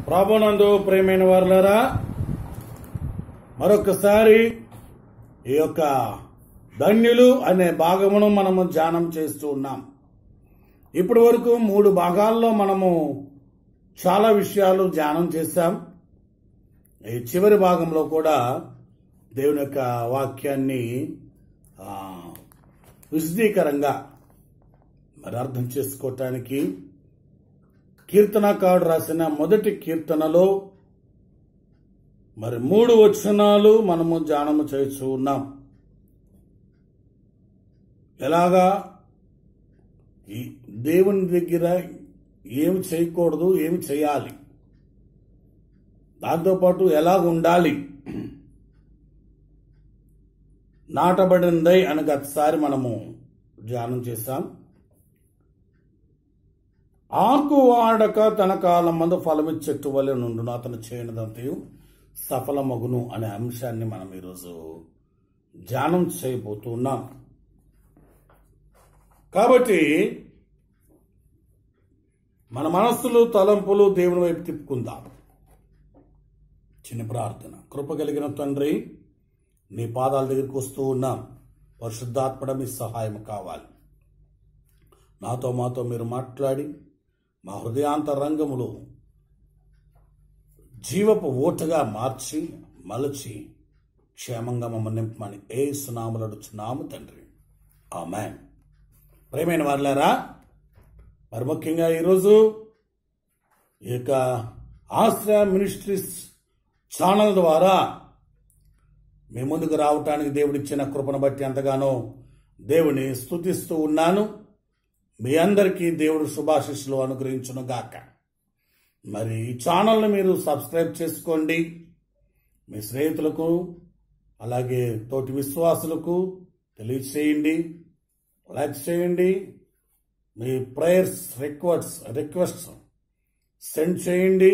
ప్రభునందు ప్రియమైన వారులారా, మరొకసారి ఈ యొక్క ధన్యులు అనే భాగమును మనము ధ్యానం చేస్తూ ఉన్నాం. ఇప్పటి వరకు 3 భాగాల్లో మనము చాలా విషయాలు ధ్యానం చేశాం. ఈ చివరి భాగంలో కూడా దేవుని యొక్క వాక్యాన్ని విశదీకరంగా మరి అర్థం చేసుకోవటానికి కీర్తనకారుడు రాసిన మొదటి కీర్తనలో మరి 3 వచనాలు మనము ధ్యానము చేస్తూ ఉన్నాం. ఎలాగా ఈ దేవుని దగ్గర ఏమి చేయకూడదు, ఏమి చేయాలి, దాంతోపాటు ఎలా ఉండాలి, నాటబడింది అని గతసారి మనము ధ్యానం చేశాం. ఆకు వాడక తన కాలం మందు ఫలమిచ్చే చెట్టు వలె నుండును, అతను చేయనిదంతయు సఫలమగును అనే అంశాన్ని మనం ఈరోజు ధ్యానం చేయబోతున్నాం. కాబట్టి మన మనస్సులు, తలంపులు దేవుని వైపు తిప్పుకుందాం. చిన్న ప్రార్థన. కృప కలిగిన తండ్రి, నీ పాదాల దగ్గరికి వస్తూ ఉన్నాం. పరిశుద్ధాత్మడ మీ సహాయం కావాలి. నాతో మాతో మీరు మాట్లాడి మా హృదయాంతరంగములు జీవపు ఓటగా మార్చి మలచి క్షేమంగా మమ్మల్ని నింపమని యేసు నామములో అడుగుచున్నాము తండ్రి, ఆమేన్. ప్రియమైన వారులారా, మరి ముఖ్యంగా ఈరోజు ఈ యొక్క ఆశ్రయ మినిస్ట్రీస్ ఛానల్ ద్వారా మీ ముందుకు రావటానికి దేవుడిచ్చిన కృపను బట్టి ఎంతగానో దేవుని స్తుతిస్తూ ఉన్నాను. మీ అందరికీ దేవుడు శుభాశీస్సులు అనుగ్రహించును గాక. మరి ఈ ఛానల్ని మీరు సబ్స్క్రైబ్ చేసుకోండి. మీ స్నేహితులకు అలాగే తోటి విశ్వాసులకు తెలియచేయండి, లైక్ చేయండి. మీ ప్రేయర్స్, రిక్వెస్ట్స్ సెండ్ చేయండి.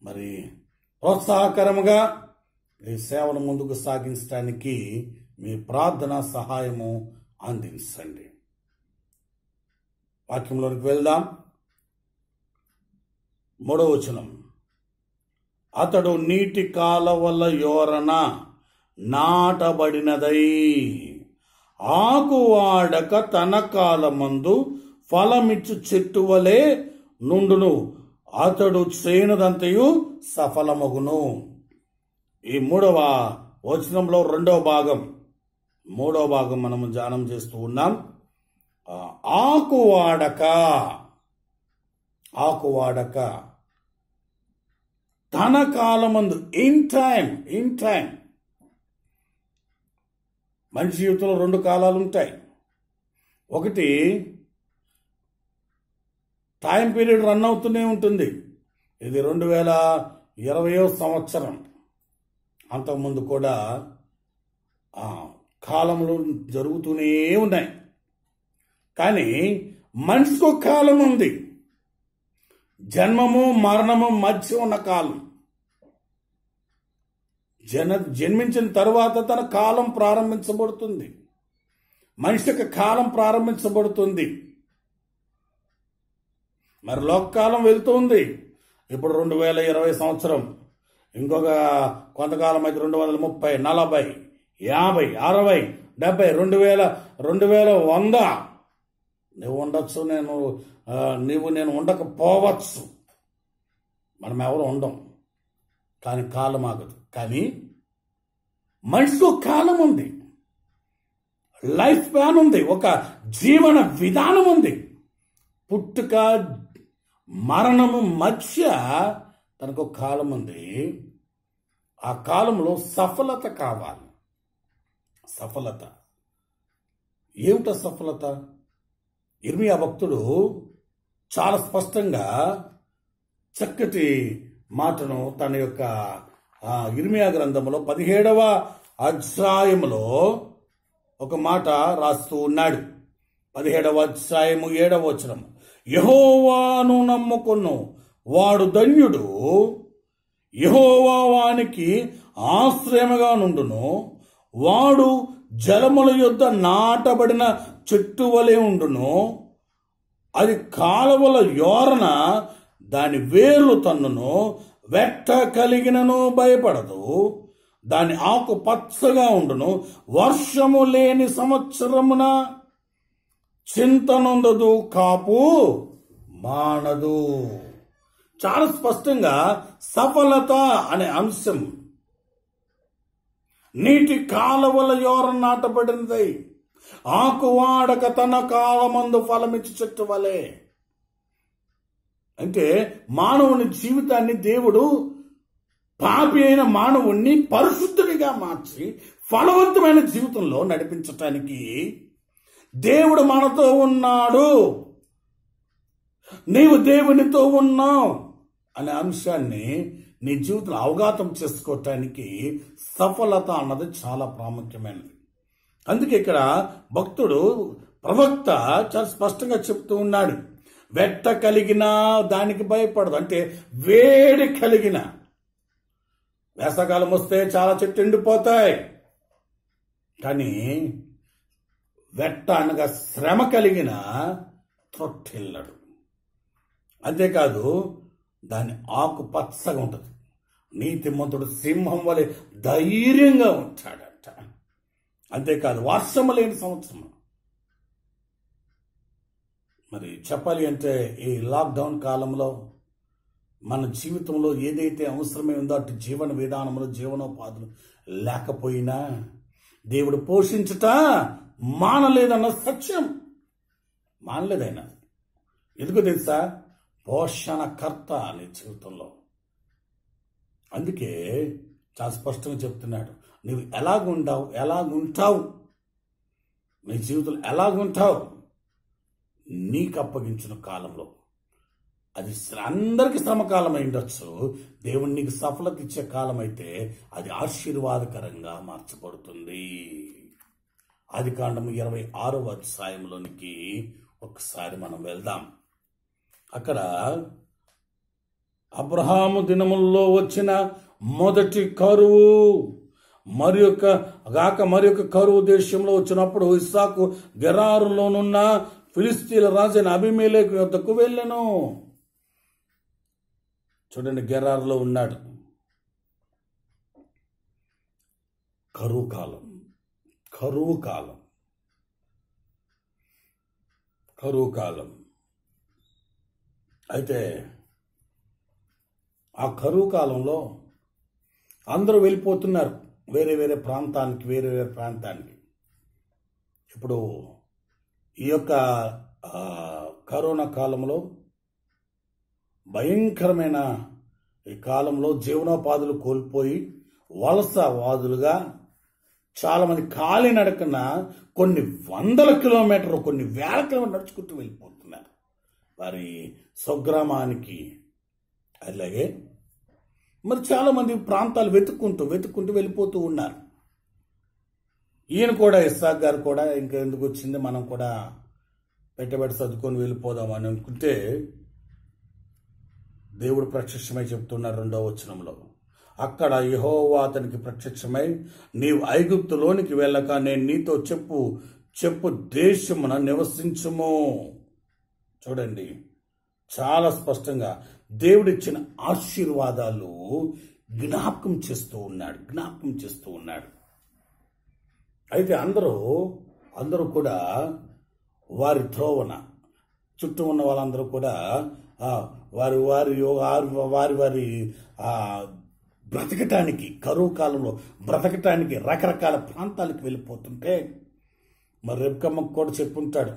మరి ప్రోత్సాహకరముగా ఈ సేవను ముందుకు సాగించడానికి మీ ప్రార్థన సహాయము అందించండి. వాక్యంలోనికి వెళ్దాం. 3వ వచనం. అతడు నీటి కాలవల యోరన నాటబడినదై ఆకు వాడక తన కాలమందు ఫలమిచ్చు చెట్టు వలె నుండును, అతడు చేయనదంతయు సఫలమగును. ఈ 3వ వచనంలో 2వ భాగం, 3వ భాగం మనము ధ్యానం చేస్తూ ఉన్నాం. ఆకువాడక తన కాలమందు, ఇన్ టైం. మనిషి జీవితంలో 2 కాలాలు ఉంటాయి. ఒకటి టైం పీరియడ్ రన్ అవుతూనే ఉంటుంది. ఇది 2020వ సంవత్సరం. అంతకుముందు కూడా కాలంలో జరుగుతూనే ఉన్నాయి. కానీ మనిషికి ఒక కాలం ఉంది. జన్మము మరణము మధ్య ఉన్న కాలం. జన్మించిన తర్వాత తన కాలం ప్రారంభించబడుతుంది. మనిషికి కాలం ప్రారంభించబడుతుంది. మరి లోకకాలం వెళ్తుంది. ఇప్పుడు 2020 సంవత్సరం, ఇంకొక కొంతకాలం అయితే 230, 40, 50, 60, 70, 2100 నువ్వు ఉండొచ్చు, నేను ఉండకపోవచ్చు. మనం ఎవరు ఉండం. కానీ కాలం ఆగదు. కానీ మనిషికి ఒక కాలం ఉంది, లైఫ్ ప్లాన్ ఉంది, ఒక జీవన విధానం ఉంది. పుట్టుక మరణము మధ్య తనకు ఒక కాలం ఉంది. ఆ కాలంలో సఫలత కావాలి. సఫలత ఏమిటో సఫలత? ఇర్మియా భక్తుడు చాలా స్పష్టంగా చక్కటి మాటను తన యొక్క ఇర్మియా గ్రంథంలో 17వ అధ్యాయములో ఒక మాట రాస్తూ ఉన్నాడు. 17వ అధ్యాయము 7వ వచనం. యెహోవాను నమ్ముకొను వాడు ధన్యుడు, యెహోవా వానికి ఆశ్రయముగా నుండును, వాడు జలముల యొద్ద నాటబడిన చెట్టు వలె ఉండును, అది కాలువల యోరన దాని వేర్లు తన్నును, వెట్ట కలిగినను భయపడదు, దాని ఆకు పచ్చగా ఉండును, వర్షము లేని సంవత్సరమున చింతనొందదు, కాపు మానదు. చాలా స్పష్టంగా సఫలత అనే అంశం నీటి కాలువల యోర నాటబడినది, ఆకువాడక తన కాలమందు ఫలమిచ్చి చెట్టు వలె. అంటే మానవుని జీవితాన్ని దేవుడు, పాపి అయిన మానవుణ్ణి పరిశుద్ధుడిగా మార్చి ఫలవంతమైన జీవితంలో నడిపించటానికి దేవుడు మనతో ఉన్నాడు, నీవు దేవునితో ఉన్నావు అనే అంశాన్ని నీ జీవితంలో అవగాహన చేసుకోవటానికి సఫలత అన్నది చాలా ప్రాముఖ్యమైనది. అందుకే ఇక్కడ భక్తుడు, ప్రవక్త చాలా స్పష్టంగా చెప్తూ ఉన్నాడు, వెట్ట కలిగిన దానికి భయపడదు. అంటే వేడి కలిగిన, వేసవకాలం వస్తే చాలా చెట్లు ఎండిపోతాయి, కానీ వెట్ట అనగా శ్రమ కలిగిన త్రొట్టిల్లడు. అంతేకాదు దాని ఆకు పచ్చగా ఉంటుంది. నీతిమంతుడు సింహం వలె ధైర్యంగా ఉంటాడట. అంతేకాదు వర్షము లేని సంవత్సరం. మరి చెప్పాలి అంటే ఈ లాక్డౌన్ కాలంలో మన జీవితంలో ఏదైతే అవసరమే ఉందో అటు జీవన విధానంలో జీవనోపాధులు లేకపోయినా దేవుడు పోషించుట మానలేదన్న సత్యం. మానలేదైనా ఎందుకో తెలుసా? పోషణకర్త నీ జీవితంలో. అందుకే చాలా స్పష్టంగా చెప్తున్నాడు, నువ్వు ఎలాగుంటావు, నీ జీవితంలో ఎలాగుంటావు, నీకు అప్పగించిన కాలంలో అది అందరికీ శ్రమకాలం అయి ఉండొచ్చు. దేవుడు నీకు సఫలత ఇచ్చే కాలం అయితే అది ఆశీర్వాదకరంగా మార్చబడుతుంది. ఆదికాండము 26వ అధ్యాయంలోనికి ఒకసారి మనం వెళ్దాం. అక్కడ అబ్రహాము దినముల్లో వచ్చిన మొదటి కరువు మరి యొక్క కరువు దేశంలో వచ్చినప్పుడు ఇస్సాకు గెరారులోనున్న ఫిలిస్తీన్ల రాజైన అబీమెలెకు యొద్దకు వెళ్ళెను. చూడండి, గెరారులో ఉన్నాడు. కరువు కాలం. అయితే ఆ కరువు కాలంలో అందరూ వెళ్ళిపోతున్నారు వేరే ప్రాంతానికి. ఇప్పుడు ఈ యొక్క కరోనా కాలంలో భయంకరమైన ఈ కాలంలో జీవనోపాధులు కోల్పోయి వలసవాదులుగా చాలా మంది కాలినడకన కొన్ని వందల కిలోమీటర్లు, కొన్ని వేల కిలోమీటర్లు నడుచుకుంటూ వెళ్ళిపోతున్నారు వారి స్వగ్రామానికి. అలాగే మరి చాలా మంది ప్రాంతాలు వెతుక్కుంటూ వెళ్ళిపోతూ ఉన్నారు. ఈయన కూడా, ఇస్సాక్ గారు కూడా, ఇంకా ఎందుకు వచ్చింది, మనం కూడా పెట్టబెట్టి సర్దుకొని వెళ్ళిపోదాం అని అనుకుంటే దేవుడు ప్రత్యక్షమై చెప్తున్నారు 2వ వచనంలో, అక్కడ యెహోవా అతనికి ప్రత్యక్షమై, నీవు ఐగుప్తులోనికి వెళ్ళక నేను నీతో చెప్పు దేశమున నివసించుము. చూడండి, చాలా స్పష్టంగా దేవుడిచ్చిన ఆశీర్వాదాలు జ్ఞాపకం చేస్తూ ఉన్నాడు. అయితే అందరూ కూడా వారి త్రోవన, చుట్టూ ఉన్న వాళ్ళందరూ కూడా వారి బ్రతకటానికి, కరువు కాలంలో బ్రతకటానికి రకరకాల ప్రాంతాలకు వెళ్ళిపోతుంటే మరి రెబ్కమ్మకు కూడా చెప్పుంటాడు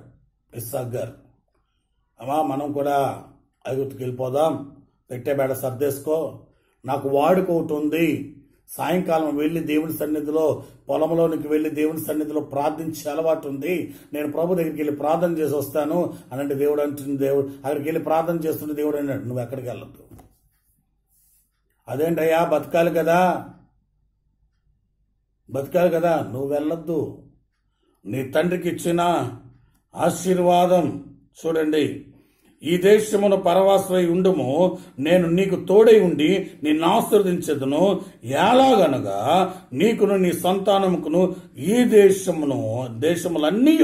ఇస్సాక్ గారు, అమ్మా మనం కూడా ఐగుప్తుకి వెళ్ళిపోదాం, పెట్టే బేడ సర్దేసుకో, నాకు వాడుక ఒకటి ఉంది, సాయంకాలం వెళ్ళి దేవుని సన్నిధిలో, పొలంలోనికి వెళ్ళి దేవుని సన్నిధిలో ప్రార్థించే అలవాటు ఉంది, నేను ప్రభు దగ్గరికి వెళ్ళి ప్రార్థన చేసి వస్తాను అనంటే దేవుడు అక్కడికి వెళ్ళి ప్రార్థన చేస్తుంటే దేవుడు అన్నాడు, నువ్వు ఎక్కడికి వెళ్ళొద్దు. అదేంటయ్యా, బతకాలి కదా, నువ్వు వెళ్ళొద్దు. నీ తండ్రికి ఇచ్చిన ఆశీర్వాదం చూడండి, ఈ దేశమును పరవాసమై ఉండుము, నేను నీకు తోడై ఉండి నిన్ను ఆశీర్వదించెదను, ఎలాగనగా నీకును నీ సంతానముకును ఈ దేశములన్నీ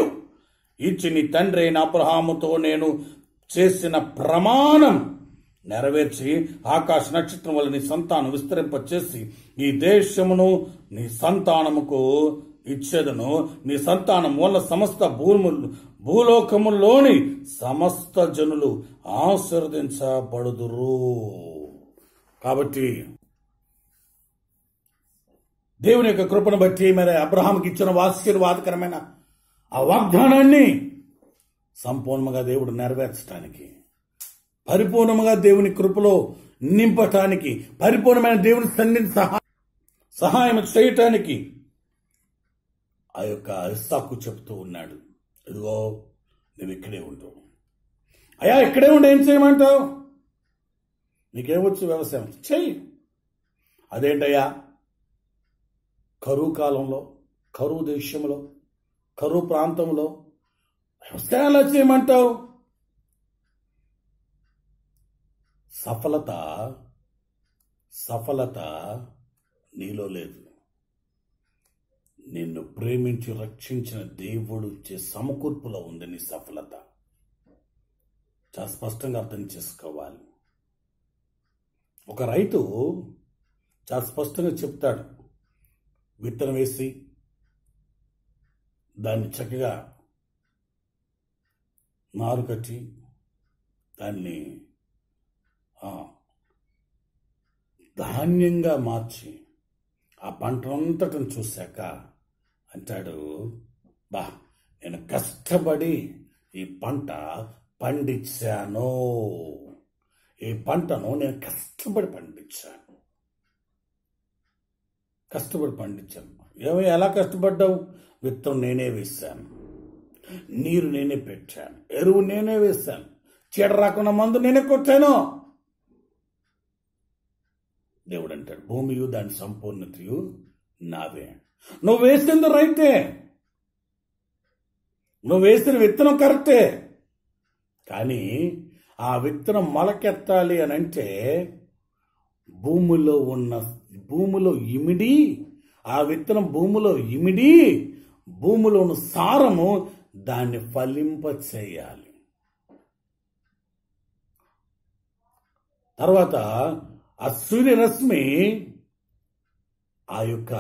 ఇచ్చి నీ తండ్రి అయిన అబ్రహాముతో నేను చేసిన ప్రమాణం నెరవేర్చి ఆకాశ నక్షత్రం వల్ల నీ సంతానం విస్తరింపచేసి ఈ దేశమును నీ సంతానముకు ఇచ్చేదను. నీ సంతానం వల్ల సమస్త భూలోకములోని సమస్త జనులు ఆశీర్వదించబడుదురు. కాబట్టి దేవుని యొక్క కృపను బట్టి మరి అబ్రహాంకి ఇచ్చిన ఆశీర్వాదకరమైన ఆ వాగ్దానాన్ని సంపూర్ణంగా దేవుడు నెరవేర్చడానికి, పరిపూర్ణంగా దేవుని కృపలో నింపటానికి, పరిపూర్ణమైన దేవుని సన్నిధి సహాయం చేయటానికి ఆ యొక్క ఇస్సాకు చెప్తూ ఉన్నాడు, ఇదిగో నువ్వు ఇక్కడే ఉంటావు. అయ్యా ఇక్కడే ఉండి ఏం చేయమంటావు? నీకేమొచ్చు? వ్యవసాయం చెయ్యి. అదేంటయ్యా, కరువు కాలంలో, కరువు దేశంలో, కరువు ప్రాంతంలో వ్యవసాయాలు చేయమంటావు? సఫలత నీలో లేదు. నిన్ను ప్రేమించి రక్షించిన దేవుడు ఇచ్చే సమకూర్పులో ఉంది నీ సఫలత. చాలా స్పష్టంగా అర్థం చేసుకోవాలి. ఒక రైతు చాలా స్పష్టంగా చెప్తాడు, విత్తనం వేసి దాన్ని చక్కగా నారు కట్టి దాన్ని ధాన్యంగా మార్చి ఆ పంటనంతటను చూశాక అంటాడు, బా నేను కష్టపడి ఈ పంట పండించాను, ఈ పంటను నేను కష్టపడి పండించాను. ఎలా కష్టపడ్డావు? విత్తనం నేనే వేశాను, నీరు నేనే పెట్టాను, ఎరువు నేనే వేశాను, చీడ రాకుండా మందు నేనే కొట్టాను. దేవుడు అంటాడు, భూమియు దాని సంపూర్ణతయు నావే. నువ్వు వేసింది రైతే, నువ్వు వేసిన విత్తనం కరెక్టే, కానీ ఆ విత్తనం మొలకెత్తాలి అని అంటే భూమిలో ఇమిడి, ఆ విత్తనం భూమిలో ఇమిడి భూమిలోని సారము దాన్ని ఫలింప చేయాలి. తర్వాత ఆ సూర్యరశ్మి ఆ యొక్క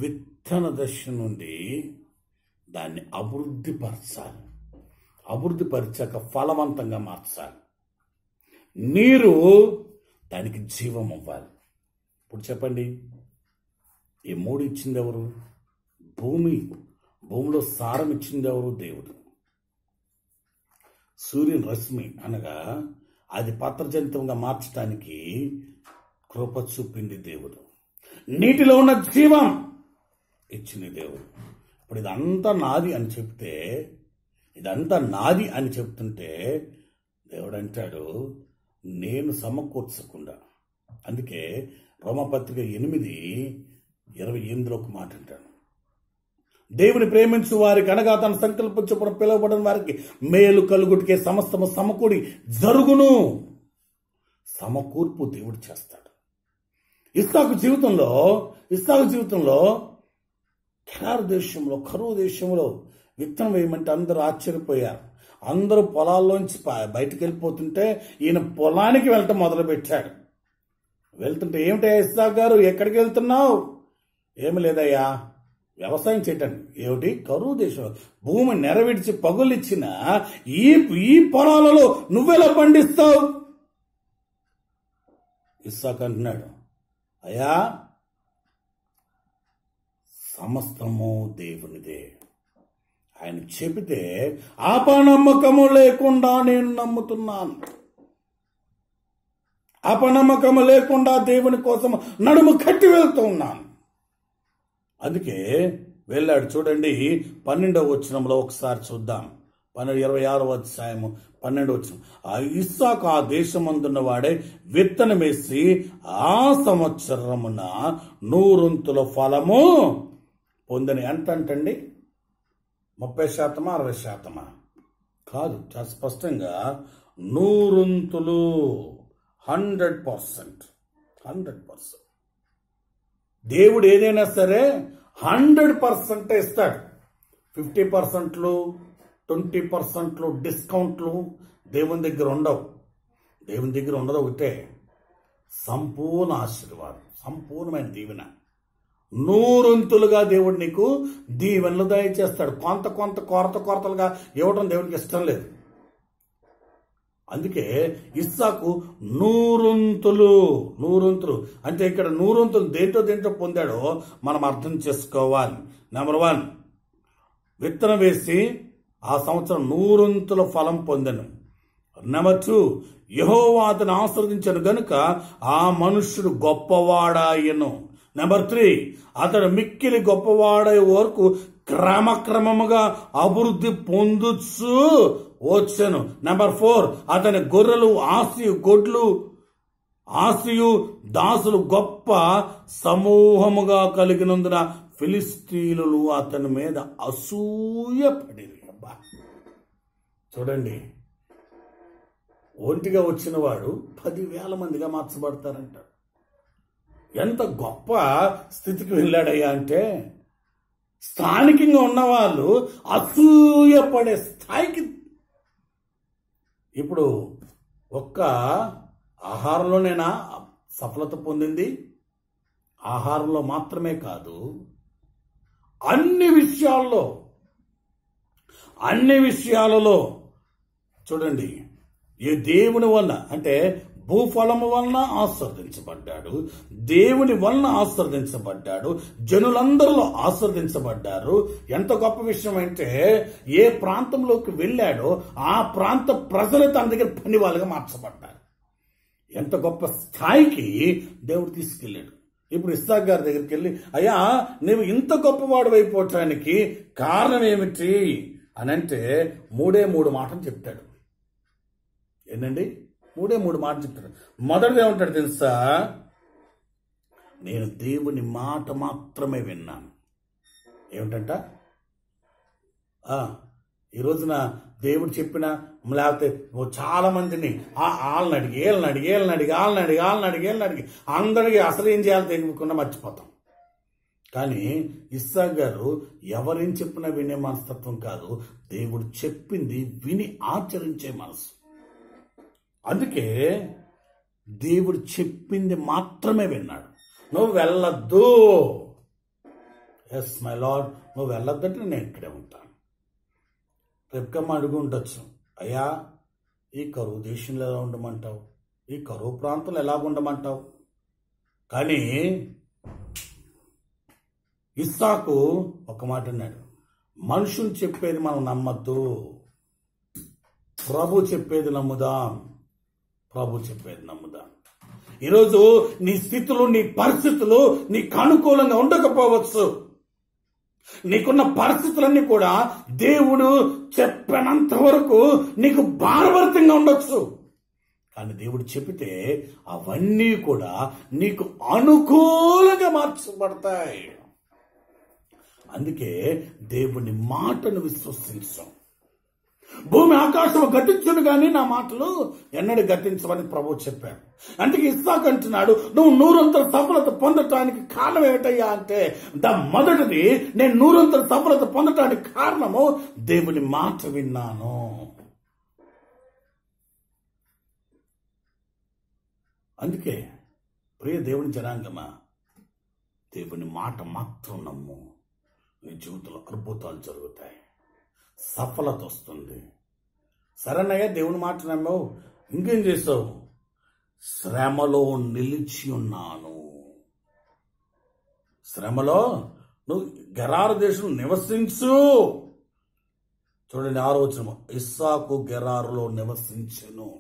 విత్తన దశ నుండి దాన్ని అభివృద్ధి పరిచాక ఫలవంతంగా మార్చాలి. నీరు దానికి జీవం అవ్వాలి. ఇప్పుడు చెప్పండి, ఈ మూడు ఇచ్చింది ఎవరు? భూమిలో సారం ఇచ్చింది ఎవరు? దేవుడు. సూర్యుని రశ్మి అనగా అది పత్రజంతువుగా మార్చడానికి కృప చూపింది దేవుడు. నీటిలో ఉన్న జీవం ఇచ్చింది దేవుడు. ఇప్పుడు ఇదంతా నాది అని చెప్తుంటే దేవుడు అంటాడు, నేను సమకూర్చకుండా. అందుకే రోమపత్రిక 8:28 ఒక మాట అంటాను, దేవుని ప్రేమించు వారికి అనగా తన సంకల్పించబడి పిలువబడిన వారికి మేలు కలుగుటికే సమస్తము సమకూడి జరుగును. సమకూర్పు దేవుడు చేస్తాడు. ఇస్సాకు జీవితంలో కెనారు దేశంలో, కరువు దేశంలో విత్తనం వేయమంటే అందరూ ఆశ్చర్యపోయారు. అందరూ పొలాల్లోంచి బయటకు వెళ్ళిపోతుంటే ఈయన పొలానికి వెళ్ళటం మొదలుపెట్టాడు. వెళ్తుంటే, ఏమిటయ్యా ఇస్సాకు గారు ఎక్కడికి వెళ్తున్నావు? ఏమి లేదయ్యా, వ్యవసాయం చేయటానికి. ఏమిటి? కరువు దేశం, భూమి నెరవేర్చి పగులిచ్చిన ఈ పొలాలలో నువ్వెలా పండిస్తావు? ఇస్సాకు అంటున్నాడు, అయ్యా సమస్తము దేవునిదే. ఆయన చెబితే అపనమ్మకము లేకుండా నేను నమ్ముతున్నాను. అపనమ్మకము లేకుండా దేవుని కోసం నడుము కట్టి వెళ్తూ ఉన్నాను. అందుకే వెళ్ళాడు. చూడండి 12వ వచనంలో ఒకసారి చూద్దాం. 26వ అధ్యాయము 12వ వచనం. ఆ ఇస్సాకు ఆ దేశమందున్న వాడే విత్తనమేసి ఆ సంవత్సరమున 100 ఫలము పొందని. ఎంతంటండి? 30%, 60%? కాదు, చాలా స్పష్టంగా 100 100%. దేవుడు ఏదైనా సరే 100% ఇస్తాడు. 50%, 20% డిస్కౌంట్లు దేవుని దగ్గర ఉండవు. దేవుని దగ్గర ఉండదు ఒకటే, సంపూర్ణ ఆశీర్వాదం, సంపూర్ణమైన దీవెన. నూరొంతులుగా దేవుడు నీకు దీవెనలు దయచేస్తాడు. కొరతలుగా ఇవ్వడం దేవుడికి ఇష్టం లేదు. అందుకే ఇస్సాకు నూరొంతులు అంటే ఇక్కడ నూరొంతులు దేంటో పొందాడో మనం అర్థం చేసుకోవాలి. నెంబర్ 1, విత్తనం వేసి ఆ సంవత్సరం నూరొంతుల ఫలం పొందను. నెంబర్ 2, యెహోవా అతను ఆశీర్వదించను గనుక ఆ మనుష్యుడు గొప్పవాడాయను. నెంబర్ 3, అతడు మిక్కిలి గొప్పవాడయ్యే వరకు క్రమక్రమముగా అభివృద్ధి పొందుచు వచ్చాను. నెంబర్ 4, అతని గొర్రెలు ఆసియు దాసులు గొప్ప సమూహముగా కలిగినందున ఫిలిస్తీనులు అతని మీద అసూయపడిరి. అబ్బా చూడండి, ఒంటిగా వచ్చిన వాడు 10,000 మందిగా మార్చబడతారంటాడు. ఎంత గొప్ప స్థితికి వెళ్ళాడయ్యా అంటే, స్థానికంగా ఉన్నవాళ్ళు అసూయపడే స్థాయికి. ఇప్పుడు ఒక్క ఆహారంలోనేనా సఫలత పొందింది? ఆహారంలో మాత్రమే కాదు, అన్ని విషయాలలో చూడండి, ఈ దేవుని వలన అంటే భూఫలము వలన ఆశీర్వదించబడ్డాడు, దేవుని వలన ఆశీర్వదించబడ్డాడు, జనులందరిలో ఆశీర్వదించబడ్డారు. ఎంత గొప్ప విషయం అంటే, ఏ ప్రాంతంలోకి వెళ్ళాడో ఆ ప్రాంత ప్రజలు తన దగ్గర పని వాళ్ళగా మార్చబడ్డారు. ఎంత గొప్ప స్థాయికి దేవుడు తీసుకెళ్ళాడు. ఇప్పుడు ఇస్సాకు గారి దగ్గరికి వెళ్ళి, అయ్యా నువ్వు ఇంత గొప్పవాడు అయిపోవటానికి కారణం ఏమిటి అని అంటే 3 మాటలు చెప్తాడు. ఏంటండి? 3 మాటలు చెప్తాడు. మొదటిది ఏమంటాడు తెలుసా? నేను దేవుని మాట మాత్రమే విన్నాను. ఏమిటంట? ఈ రోజున దేవుడు చెప్పిన, లేకపోతే చాలా మందిని వాళ్ళని అడిగి అందరికీ అసలు ఏం చేయాలో తెలియకుండా మర్చిపోతాం. కానీ ఇస్సాకు గారు ఎవరేం చెప్పినా వినే మనస్తత్వం కాదు, దేవుడు చెప్పింది విని ఆచరించే మనసు. అందుకే దేవుడు చెప్పింది మాత్రమే విన్నాడు. నువ్వు వెళ్ళొద్దు, ఎస్ మై లార్డ్, నువ్వు వెళ్ళొద్దంటే నేను ఇక్కడే ఉంటాను. రెబ్కమ్మ అడుగు ఉండొచ్చు, అయ్యా ఈ కరువు దేశంలో ఎలా ఉండమంటావు, ఈ కరువు ప్రాంతంలో ఎలా ఉండమంటావు? కానీ ఇస్సాకు ఒక మాట అన్నాడు, మనుషులు చెప్పేది మనం నమ్మద్దు, ప్రభు చెప్పేది నమ్ముదాం. ఈరోజు నీ స్థితులు, నీ పరిస్థితులు నీకు అనుకూలంగా ఉండకపోవచ్చు. నీకున్న పరిస్థితులన్నీ కూడా దేవుడు చెప్పినంత వరకు నీకు భారభరితంగా ఉండొచ్చు. కానీ దేవుడు చెబితే అవన్నీ కూడా నీకు అనుకూలంగా మార్చబడతాయి. అందుకే దేవుని మాటను విశ్వసించాం. భూమి ఆకాశం గతించును కానీ నా మాటలు ఎన్నడూ గతించమని ప్రభువు చెప్పాడు. అందుకే ఇస్సాకు అంటున్నాడు, నువ్వు 100 సఫలత పొందటానికి కారణం ఏమిటయ్యా అంటే, మొదటిది నేను 100 సఫలత పొందటానికి కారణము దేవుని మాట విన్నాను. అందుకే ప్రియ దేవుని జనాంగమా, దేవుని మాట మాత్రం నమ్ము, నీ జీవితంలో అద్భుతాలు జరుగుతాయి, సఫలత వస్తుంది. సరేనయ్యా దేవుని మాట నమ్మావు, ఇంకేం చేసావు? శ్రమలో నిలిచి ఉన్నాను. శ్రమలో నువ్వు గెరారు దేశం నివసించు. చూడండి 6వ వచనం, ఇస్సాకు గెరారులో నివసించెను.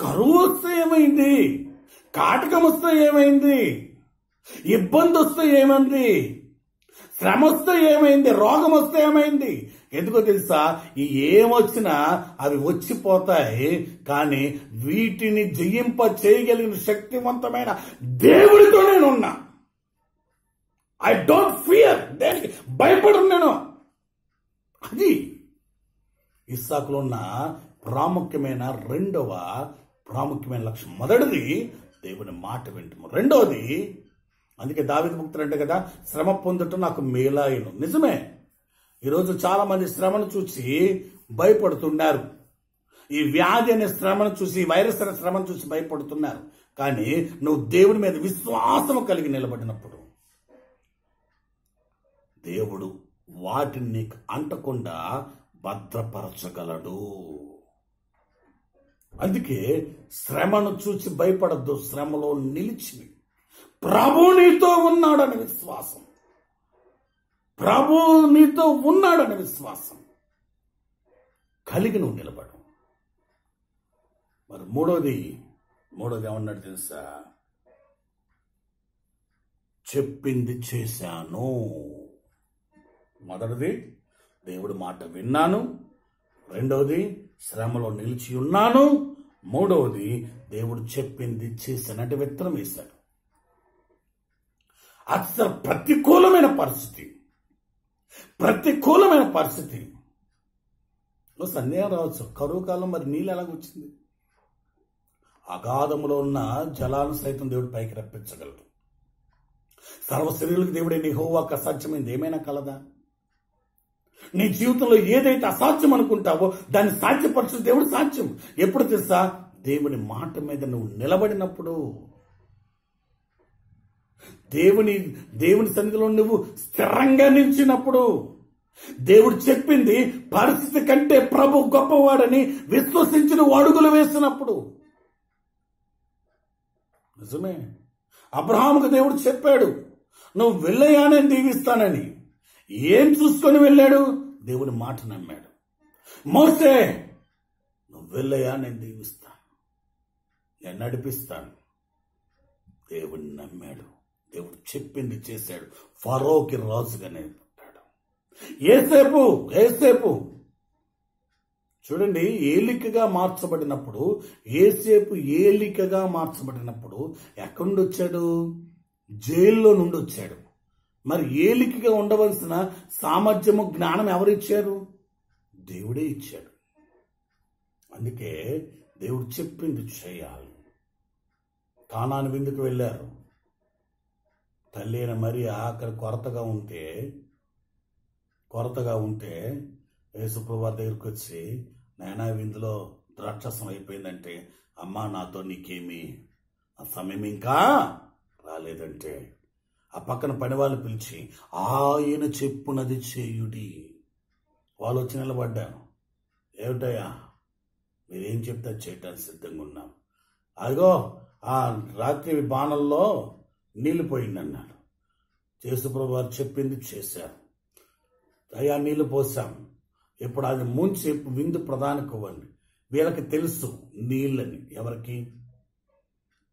కరువు వస్తే ఏమైంది? కాటకం వస్తే ఏమైంది? ఇబ్బంది వస్తే ఏమైంది? శ్రమ వస్తే ఏమైంది? రోగం వస్తే ఏమైంది? ఎందుకో తెలుసా? ఏమొచ్చినా అవి వచ్చిపోతాయి, కానీ వీటిని జయింప చేయగలిగిన శక్తివంతమైన దేవుడితో నేనున్నా. ఐ డోంట్ ఫియర్, దేనికి భయపడను నేను. అది ఇస్సాకులో ఉన్న రెండవ ప్రాముఖ్యమైన లక్ష్యం. మొదటిది దేవుని మాట వింటము. రెండవది, అందుకే దావీదు భక్తుడు అంటే కదా, శ్రమ పొందటం నాకు మేలాయను. నిజమే, ఈరోజు చాలా మంది శ్రమను చూసి భయపడుతున్నారు. ఈ వ్యాధి అనే శ్రమను చూసి, ఈ వైరస్ అనే శ్రమను చూసి భయపడుతున్నారు. కానీ నువ్వు దేవుని మీద విశ్వాసం కలిగి నిలబడినప్పుడు దేవుడు వాటిని నీకు అంటకుండా భద్రపరచగలడు. అందుకే శ్రమను చూసి భయపడద్దు, శ్రమలో నిలిచి ప్రభు నీతో ఉన్నాడని విశ్వాసం, ప్రభు నీతో ఉన్నాడని విశ్వాసం కలిగి నువ్వు నిలబడు. మరి మూడోది ఏమన్నాడు తెలుసా? చెప్పింది చేశాను. మొదటిది దేవుడి మాట విన్నాను, రెండవది శ్రమలో నిలిచి ఉన్నాను, మూడవది దేవుడు చెప్పింది చేశాను. అంటే విత్తనం వేశాడు. అసలు ప్రతికూలమైన పరిస్థితి నువ్వు సందేహం రావచ్చు, కరువు కాలం, మరి నీళ్ళు ఎలాగొచ్చింది? అగాధములో ఉన్న జలాలను సైతం దేవుడు పైకి రప్పించగలడు. సర్వశరీరులకు దేవుడే యెహోవాకు అసాధ్యమైంది ఏమైనా కలదా? నీ జీవితంలో ఏదైతే అసాధ్యం అనుకుంటావో దాన్ని సాధ్యపరచు దేవుడు సాధ్యం. ఎప్పుడు తెలుసా? దేవుని మాట మీద నువ్వు నిలబడినప్పుడు, దేవుని సన్నిధిలో నువ్వు స్థిరంగా నిలిచినప్పుడు, దేవుడు చెప్పింది పరిస్థితి కంటే ప్రభు గొప్పవాడని విశ్వసించి నువ్వు అడుగులు వేసినప్పుడు. నిజమే, అబ్రహాముకు దేవుడు చెప్పాడు, నువ్వు వెళ్ళయ్యా నేను దీవిస్తానని. ఏం చూసుకొని వెళ్ళాడు? దేవుని మాట నమ్మాడు. మోసే, నువ్వు వెళ్ళయ్యా నేను దీవిస్తాను, నేను నడిపిస్తాను. దేవుని నమ్మాడు, దేవుడు చెప్పింది చేశాడు. ఫరోకి రాజుగా నిలబడ్డాడు. ఏసేపు చూడండి, ఏలికగా మార్చబడినప్పుడు, ఎక్కడి నుండి వచ్చాడు? జైల్లో నుండి వచ్చాడు. మరి ఏలికగా ఉండవలసిన సామర్థ్యము, జ్ఞానం ఎవరిచ్చారు? దేవుడే ఇచ్చాడు. అందుకే దేవుడు చెప్పింది చేయాలి. కానాను విందుకు వెళ్ళారు. తల్లి అయిన మరి అక్కడ కొరతగా ఉంటే యేసుప్రభువు వారి దగ్గరికి వచ్చి, నాయనా విందులో ద్రాక్షరసం అయిపోయిందంటే, అమ్మా నాతో నీకేమి, ఆ సమయం ఇంకా రాలేదంటే ఆ పక్కన పని వాళ్ళు పిలిచి, ఆయన చెప్పునది చేయుడి. వాళ్ళు వచ్చి నిలబడ్డాను. ఏమిటయ్యా మీరేం చెప్తే చేయటానికి సిద్ధంగా ఉన్నాం. అదిగో ఆ రాత్రి బాణల్లో నీళ్లు పోయింది అన్నాడు. యేసుప్రభువు వారు చెప్పింది చేశారు. అయ్యా నీళ్లు పోసాం, ఇప్పుడు అది ముంచి విందు ప్రధానికి ఇవ్వండి. వీళ్ళకి తెలుసు నీళ్ళని. ఎవరికి?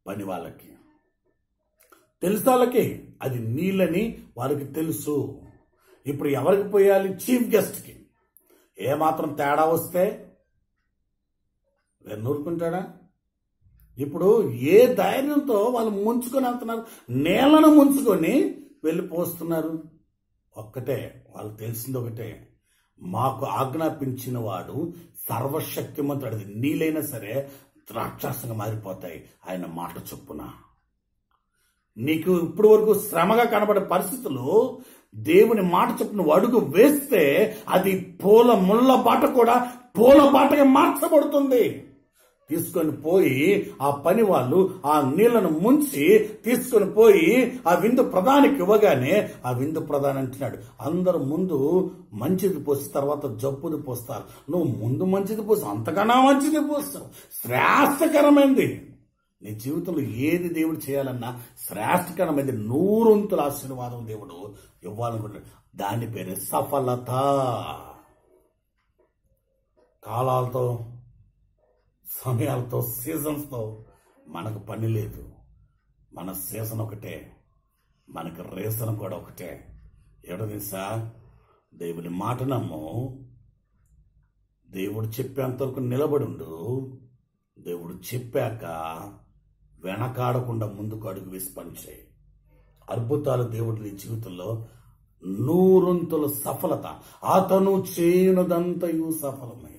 పని వాళ్ళకి తెలుసు, వాళ్ళకి అది నీళ్ళని వారికి తెలుసు. ఇప్పుడు ఎవరికి పోయాలి? చీఫ్ గెస్ట్కి. ఏమాత్రం తేడా వస్తే నూరుకుంటాడా? ఇప్పుడు ఏ ధైర్యంతో వాళ్ళు ముంచుకొని వెళ్తున్నారు? నేలను ముంచుకొని వెళ్ళిపోస్తున్నారు. ఒక్కటే వాళ్ళు తెలిసింది, ఒకటే, మాకు ఆజ్ఞాపించిన వాడు సర్వశక్తిమంతుడు. అది నీళ్ళైనా సరే ద్రాక్షాసంగా మారిపోతాయి ఆయన మాట చొప్పున. నీకు ఇప్పుడు వరకు శ్రమగా కనబడే పరిస్థితులు దేవుని మాట చొప్పున అడుగు వేస్తే అది ముళ్ళ బాట కూడా పూల బాటగా మార్చబడుతుంది. తీసుకొని పోయి ఆ పని వాళ్ళు ఆ నీళ్లను ముంచి తీసుకొని పోయి ఆ విందు ప్రధానికి ఇవ్వగానే ఆ విందు ప్రధాని అంటున్నాడు, అందరూ ముందు మంచిది పోసి తర్వాత జబ్బుది పోస్తారు, నువ్వు ముందు మంచిది పోసి అంతకన్నా మంచిది పోస్తావు. శ్రేష్టకరమైంది. నీ జీవితంలో ఏది దేవుడు చేయాలన్నా శ్రేష్టకరమైంది, 100 ఆశీర్వాదం దేవుడు ఇవ్వాలనుకుంటాడు. దాని పేరే సఫలత. కాలాలతో, సమయాలతో, సీజన్స్తో మనకు పని లేదు. మన సీజన్ ఒకటే, మనకు రీజన్ కూడా ఒకటే. ఎవడో తెలుసా? దేవుని మాట నమ్ము, దేవుడు చెప్పేంతవరకు నిలబడుండు. దేవుడు చెప్పాక వెనకాడకుండా ముందుకు అడుగు వేసి పనిచేయి. అద్భుతాలు దేవుడు నీ జీవితంలో 100 సఫలత. అతను చేయనదంతయు సఫలమైంది.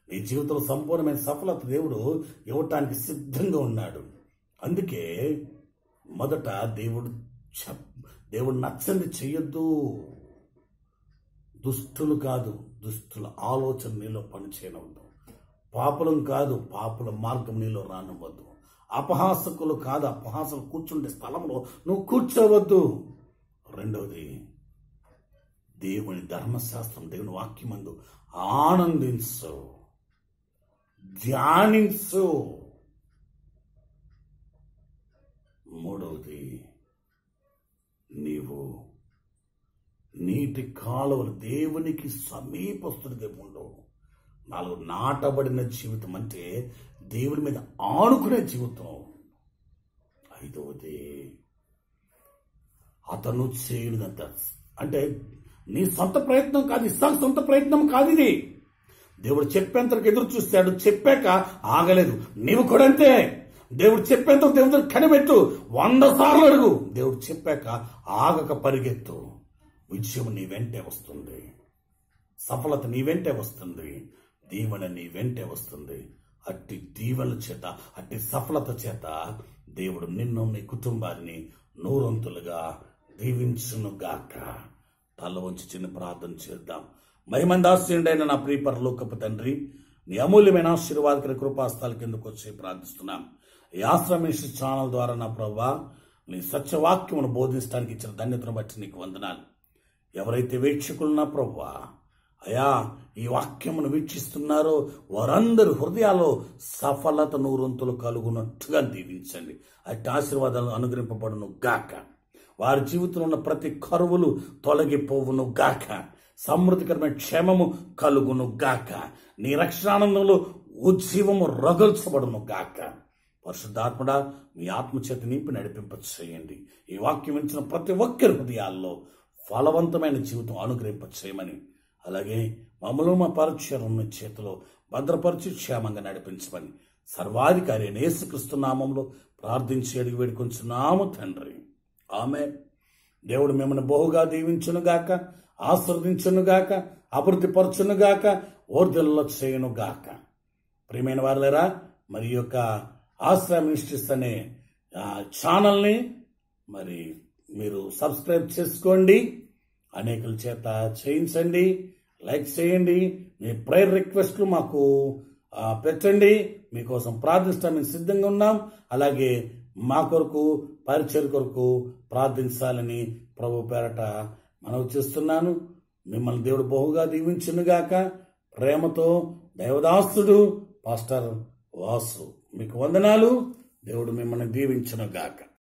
నీ జీవితంలో సంపూర్ణమైన సఫలత దేవుడు ఇవ్వటానికి సిద్ధంగా ఉన్నాడు. అందుకే మొదట దేవుడు నచ్చంది చెయ్యొద్దు. దుష్టులు కాదు, దుష్టుల ఆలోచన నీలో పని చేయనవద్దు. పాపులం కాదు, పాపుల మార్గం నీలో రానివ్వద్దు. అపహాసకులు కాదు, అపహాసకులు కూర్చుండే స్థలంలో నువ్వు కూర్చోవద్దు. రెండవది, దేవుని ధర్మశాస్త్రం, దేవుని వాక్యమందు ఆనందించు, ధ్యానించు. మూడవది, నీవు నీటి కాలువలు, దేవునికి సమీపస్తుడిగా ఉండవు. నాలుగు, నాటబడిన జీవితం అంటే దేవుని మీద ఆనుకునే జీవితం. ఐదవది, అతను చేయనిదంత, అంటే నీ సొంత ప్రయత్నం కాదు, ఇస్సాకు సొంత ప్రయత్నం కాదు ఇది. దేవుడు చెప్పేంతకు ఎదురు చూస్తాడు, చెప్పాక ఆగలేదు. నీవు కూడా అంతే. దేవుడు చెప్పేంత దేవుడు కనిపెట్టు, 100 సార్లు అడుగు. దేవుడు చెప్పాక ఆగక పరిగెత్తు. విజయం నీ వెంటే వస్తుంది, సఫలత నీ వెంటే వస్తుంది, దీవెన నీ వెంటే వస్తుంది. అట్టి దీవెనల చేత, అట్టి సఫలత చేత దేవుడు నిన్ను, నీ కుటుంబాన్ని 100 దీవించునుగాక. తల వంచి చిన్న ప్రార్థన చేద్దాం. మహిమందాశ్రయుడైన నా ప్రియ పరలోకపు తండ్రి, నీ అమూల్యమైన ఆశీర్వాదకర కృపాస్తాల కిందకు వచ్చి ప్రార్థిస్తున్నాం. ఈ ఆశ్రమేశ్వర ఛానల్ ద్వారా నా ప్రభువా, నీ సత్యవాక్యమును బోధించడానికి ఇచ్చిన ధన్యతను బట్టి నీకు వందనాలు. ఎవరైతే వీక్షకులు నా ప్రభువా, అయా ఈ వాక్యమును వీక్షిస్తున్నారో వారందరి హృదయాల్లో సఫలత 100 కలుగునట్టుగా దీవించండి. అట్టి ఆశీర్వాదాలు అనుగ్రహింపబడును గాక. వారి జీవితంలో ఉన్న ప్రతి కరువులు తొలగిపోవును గాక. సమృద్ధికరమైన క్షేమము కలుగును గాక. నీ రక్షణానందంలో ఉజ్జీవము రగల్చబడును గాక. పరిశుద్ధాత్మడా, మీ ఆత్మచేత నింపి నడిపింప చేయండి. ఈ వాక్యం ఇచ్చిన ప్రతి ఒక్కరి హృదయాల్లో ఫలవంతమైన జీవితం అనుగ్రహింప చేయమని, అలాగే మమ్మల్ని మా పరిచయం చేతిలో భద్రపరిచి క్షేమంగా నడిపించమని సర్వాధికారి అయిన యేసుక్రీస్తు నామంలో ప్రార్థించి అడిగి వేడుకొంచున్నాము తండ్రి. ఆమేన్. దేవుడు మిమ్మల్ని బహుగా దీవించునుగాక, ఆశీర్వదించునుగాక, అభివృద్ధి పరచునుగాక, ఓర్దెల్లో చేయునుగాక. ప్రియమైన వారులారా, మరి యొక్క ఆశ్రయ మినిస్ట్రీస్ అనే ఛానల్ని మరి మీరు సబ్స్క్రైబ్ చేసుకోండి, అనేకుల చేత చేయించండి, లైక్ చేయండి. మీ ప్రేయర్ రిక్వెస్ట్లు మాకు పెట్టండి. మీకోసం ప్రార్థిస్తాం, మేము సిద్ధంగా ఉన్నాం. అలాగే మా కొరకు, పరిచయం కొరకు ప్రార్థించాలని ప్రభు పేరట మనవి చేస్తున్నాను. మిమ్మల్ని దేవుడు బహుగా దీవించునుగాక. ప్రేమతో దైవదాసుడు పాస్టర్ వాసు. మీకు వందనాలు. దేవుడు మిమ్మల్ని దీవించునుగాక.